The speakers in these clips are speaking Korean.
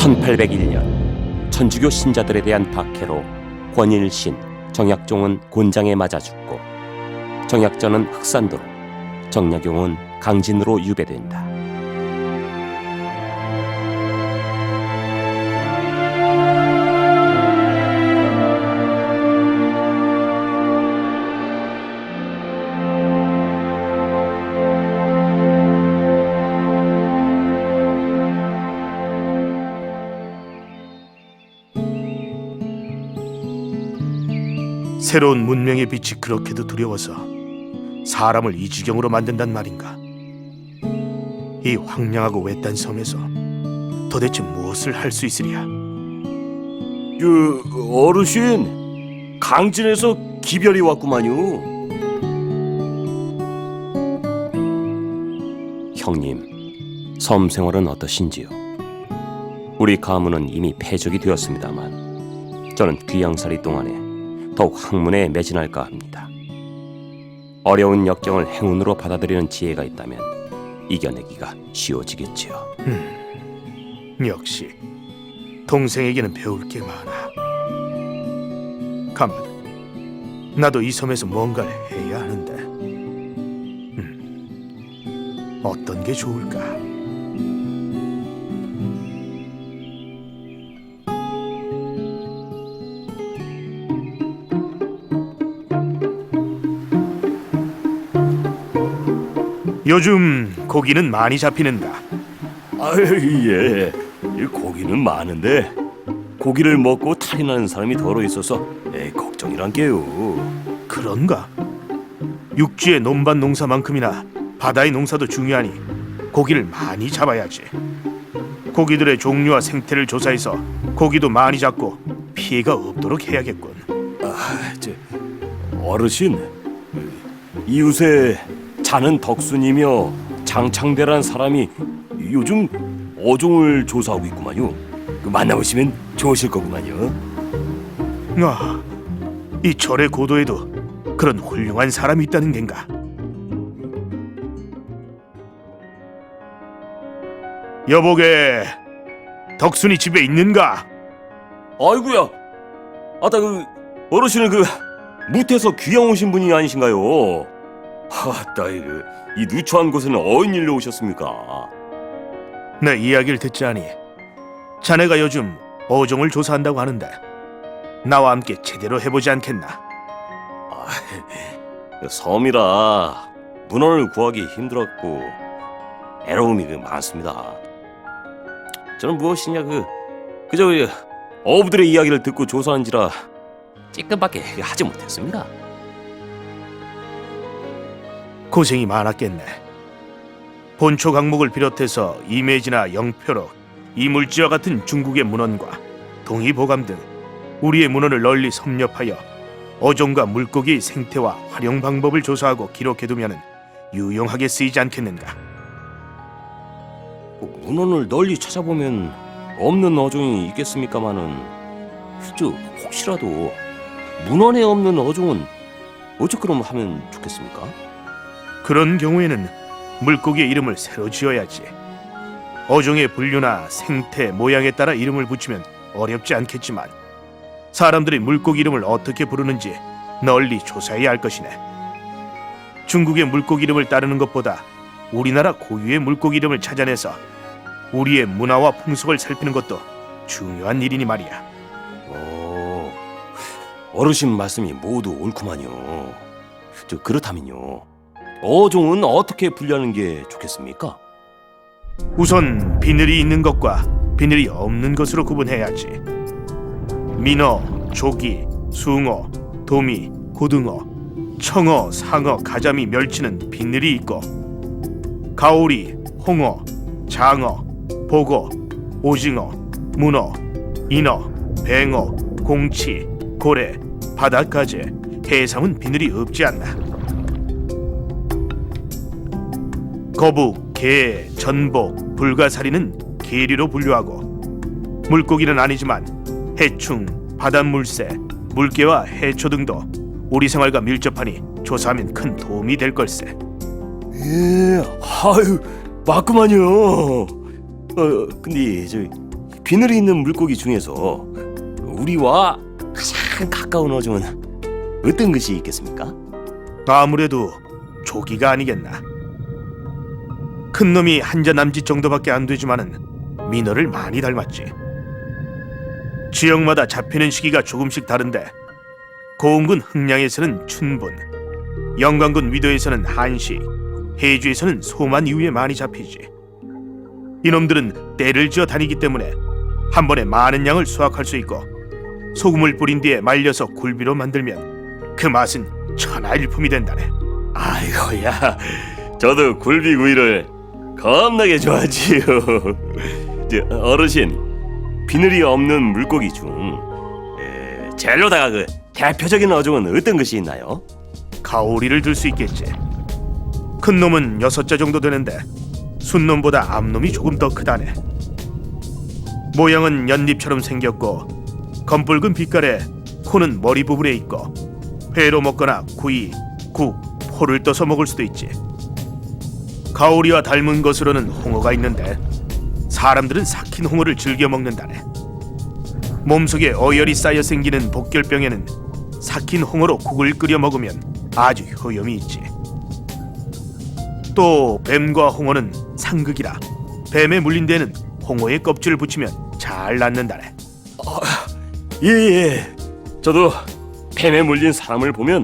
1801년 천주교 신자들에 대한 박해로 권일신, 정약종은 곤장에 맞아 죽고 정약전은 흑산도로, 정약용은 강진으로 유배된다. 새로운 문명의 빛이 그렇게도 두려워서 사람을 이 지경으로 만든단 말인가? 이 황량하고 외딴 섬에서 도대체 무엇을 할 수 있으랴? 어르신, 강진에서 기별이 왔구만요. 형님, 섬 생활은 어떠신지요? 우리 가문은 이미 폐족이 되었습니다만 저는 귀양살이 동안에 더욱 학문에 매진할까 합니다. 어려운 역경을 행운으로 받아들이는 지혜가 있다면 이겨내기가 쉬워지겠지요. 역시 동생에게는 배울 게 많아. 가만, 나도 이 섬에서 뭔가를 해야 하는데 어떤 게 좋을까? 요즘 고기는 많이 잡히는가? 예, 고기는 많은데 고기를 먹고 탈이 나는 사람이 더러 있어서 걱정이란 게요. 그런가? 육지의 논밭 농사만큼이나 바다의 농사도 중요하니 고기를 많이 잡아야지. 고기들의 종류와 생태를 조사해서 고기도 많이 잡고 피해가 없도록 해야겠군. 어르신, 이웃에 자는 덕순이며 장창대란 사람이 요즘 어종을 조사하고 있구만요. 만나보시면 좋으실 거구만요. 아, 이 절의 고도에도 그런 훌륭한 사람이 있다는 겐가? 여보게, 덕순이 집에 있는가? 아이고야, 어르신은 무태서 귀양 오신 분이 아니신가요? 이 누추한 곳에는 어인 일로 오셨습니까? 내 이야기를 듣자니 자네가 요즘 어종을 조사한다고 하는데 나와 함께 제대로 해보지 않겠나? 섬이라 문헌을 구하기 힘들었고 애로움이 많습니다. 저는 무엇이냐 그저 어부들의 이야기를 듣고 조사한지라 찌끔밖에 하지 못했습니다. 고생이 많았겠네. 본초 강목을 비롯해서 이매지나 영표록, 이물지와 같은 중국의 문헌과 동의보감 등 우리의 문헌을 널리 섭렵하여 어종과 물고기의 생태와 활용 방법을 조사하고 기록해두면 유용하게 쓰이지 않겠는가? 문헌을 널리 찾아보면 없는 어종이 있겠습니까마는 혹시라도 문헌에 없는 어종은 어쩌그럼 하면 좋겠습니까? 그런 경우에는 물고기의 이름을 새로 지어야지. 어종의 분류나 생태, 모양에 따라 이름을 붙이면 어렵지 않겠지만 사람들이 물고기 이름을 어떻게 부르는지 널리 조사해야 할 것이네. 중국의 물고기 이름을 따르는 것보다 우리나라 고유의 물고기 이름을 찾아내서 우리의 문화와 풍속을 살피는 것도 중요한 일이니 말이야. 어르신 말씀이 모두 옳구만요. 그렇다면요, 어종은 어떻게 분류하는 게 좋겠습니까? 우선 비늘이 있는 것과 비늘이 없는 것으로 구분해야지. 민어, 조기, 숭어, 도미, 고등어, 청어, 상어, 가자미, 멸치는 비늘이 있고 가오리, 홍어, 장어, 보고, 오징어, 문어, 인어, 뱅어, 공치, 고래, 바닷가재, 해삼은 비늘이 없지 않나. 거북, 게, 전복, 불가사리는 게류로 분류하고 물고기는 아니지만 해충, 바닷물새, 물개와 해초 등도 우리 생활과 밀접하니 조사하면 큰 도움이 될 걸세. 맞구만요. 근데 비늘이 있는 물고기 중에서 우리와 가장 가까운 어종은 어떤 것이 있겠습니까? 아무래도 조기가 아니겠나. 큰 놈이 한자 남짓 정도밖에 안 되지만은 민어를 많이 닮았지. 지역마다 잡히는 시기가 조금씩 다른데 고흥군 흥량에서는 춘분, 영광군 위도에서는 한시, 해주에서는 소만 이후에 많이 잡히지. 이놈들은 떼를 지어 다니기 때문에 한 번에 많은 양을 수확할 수 있고 소금을 뿌린 뒤에 말려서 굴비로 만들면 그 맛은 천하일품이 된다네. 아이고야, 저도 굴비구이를 겁나게 좋아하지요. 어르신, 비늘이 없는 물고기 중 젤로다가 그 대표적인 어종은 어떤 것이 있나요? 가오리를 들 수 있겠지. 큰 놈은 6자 정도 되는데 순놈보다 암놈이 조금 더 크다네. 모양은 연잎처럼 생겼고 검붉은 빛깔에 코는 머리 부분에 있고 회로 먹거나 구이, 국, 포를 떠서 먹을 수도 있지. 가오리와 닮은 것으로는 홍어가 있는데 사람들은 삭힌 홍어를 즐겨 먹는다네. 몸속에 어혈이 쌓여 생기는 복결병에는 삭힌 홍어로 국을 끓여 먹으면 아주 효염이 있지. 또 뱀과 홍어는 상극이라 뱀에 물린 데는 홍어의 껍질을 붙이면 잘 낫는다네. 예. 저도 뱀에 물린 사람을 보면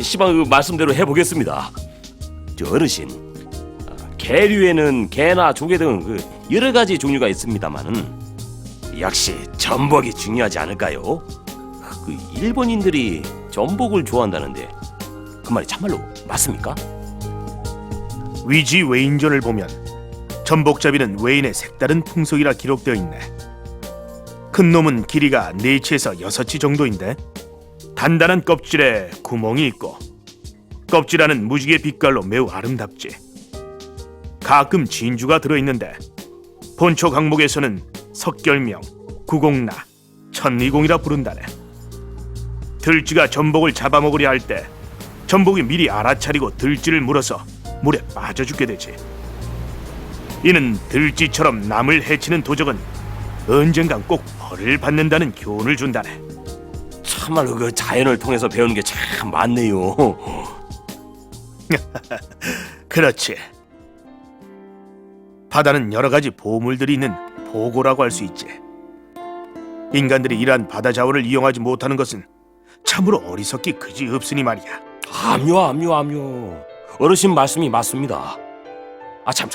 시방 그 말씀대로 해보겠습니다. 저 어르신, 개류에는 개나 조개 등 여러 가지 종류가 있습니다만은 역시 전복이 중요하지 않을까요? 일본인들이 전복을 좋아한다는데 그 말이 참말로 맞습니까? 위지 웨인전을 보면 전복잡이는 웨인의 색다른 풍속이라 기록되어 있네. 큰 놈은 길이가 4치에서 6치 정도인데 단단한 껍질에 구멍이 있고 껍질 안은 무지개 빛깔로 매우 아름답지. 가끔 진주가 들어있는데 본초 강목에서는 석결명, 구공나, 천리공이라 부른다네. 들쥐가 전복을 잡아먹으려 할 때 전복이 미리 알아차리고 들쥐를 물어서 물에 빠져 죽게 되지. 이는 들쥐처럼 남을 해치는 도적은 언젠간 꼭 벌을 받는다는 교훈을 준다네. 참말로 그 자연을 통해서 배우는 게 참 많네요. 그렇지. 바다는 여러 가지 보물들이 있는 보고라고 할 수 있지. 인간들이 이러한 바다 자원을 이용하지 못하는 것은 참으로 어리석기 그지 없으니 말이야. 암요. 어르신 말씀이 맞습니다. 참.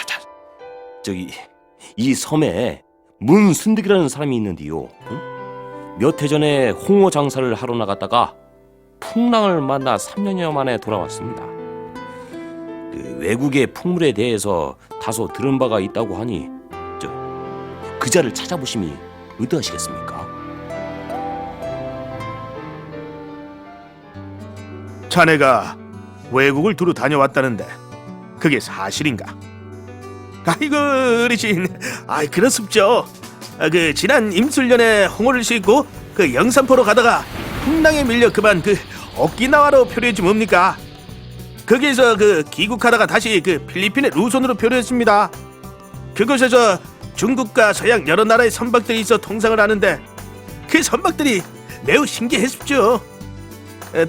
저기 이 섬에 문순득이라는 사람이 있는데요. 몇 해 전에 홍어 장사를 하러 나갔다가 풍랑을 만나 3년여 만에 돌아왔습니다. 외국의 풍물에 대해서 다소 들은 바가 있다고 하니 그 자를 찾아보심이 어떠하시겠습니까? 자네가 외국을 두루 다녀왔다는데 그게 사실인가? 아이고 어르신, 그렇습죠. 지난 임술년에 홍어를 싣고 영산포로 가다가 풍랑에 밀려 그만 오키나와로 표류했지 뭡니까? 거기에서 귀국하다가 다시 필리핀의 루손으로 표류했습니다. 그곳에서 중국과 서양 여러 나라의 선박들이 있어 통상을 하는데 그 선박들이 매우 신기했습죠.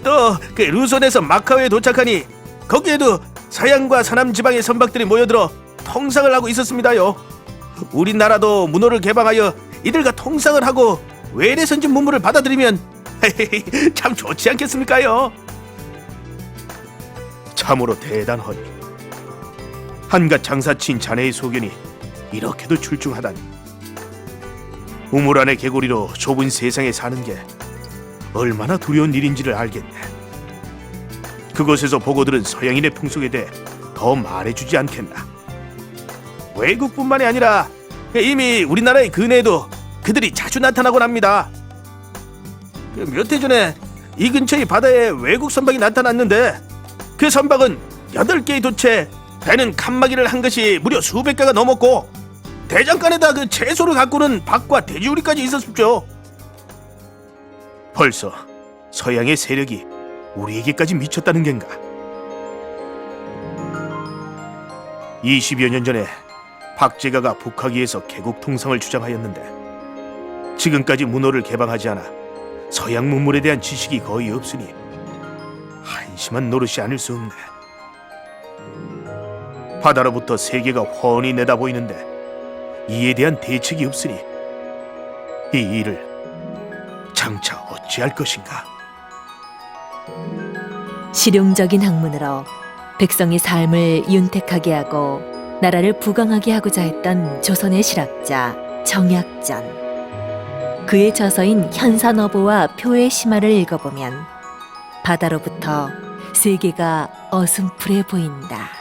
또 루손에서 마카오에 도착하니 거기에도 서양과 서남 지방의 선박들이 모여들어 통상을 하고 있었습니다요. 우리나라도 문호를 개방하여 이들과 통상을 하고 외래 선진 문물을 받아들이면 참 좋지 않겠습니까요? 참으로 대단하니. 한갓 장사치인 자네의 소견이 이렇게도 출중하다니. 우물 안의 개구리로 좁은 세상에 사는 게 얼마나 두려운 일인지를 알겠네. 그곳에서 보고 들은 서양인의 풍속에 대해 더 말해주지 않겠나. 외국뿐만이 아니라 이미 우리나라의 근해에도 그들이 자주 나타나곤 합니다. 몇 해 전에 이 근처의 바다에 외국 선박이 나타났는데 그 선박은 8개의 도체, 배는 칸막이를 한 것이 무려 수백 개가 넘었고 대장간에다 채소를 갖고는 박과 돼지우리까지 있었습죠. 벌써 서양의 세력이 우리에게까지 미쳤다는 겐가. 20여 년 전에 박제가가 북하기에서 개국 통상을 주장하였는데 지금까지 문호를 개방하지 않아 서양 문물에 대한 지식이 거의 없으니 한심한 노릇이 아닐 수 없네. 바다로부터 세계가 훤히 내다보이는데 이에 대한 대책이 없으니 이 일을 장차 어찌할 것인가? 실용적인 학문으로 백성의 삶을 윤택하게 하고 나라를 부강하게 하고자 했던 조선의 실학자 정약전. 그의 저서인 현산어보와 표의 심화를 읽어보면 바다로부터 세계가 어슴푸레 보인다.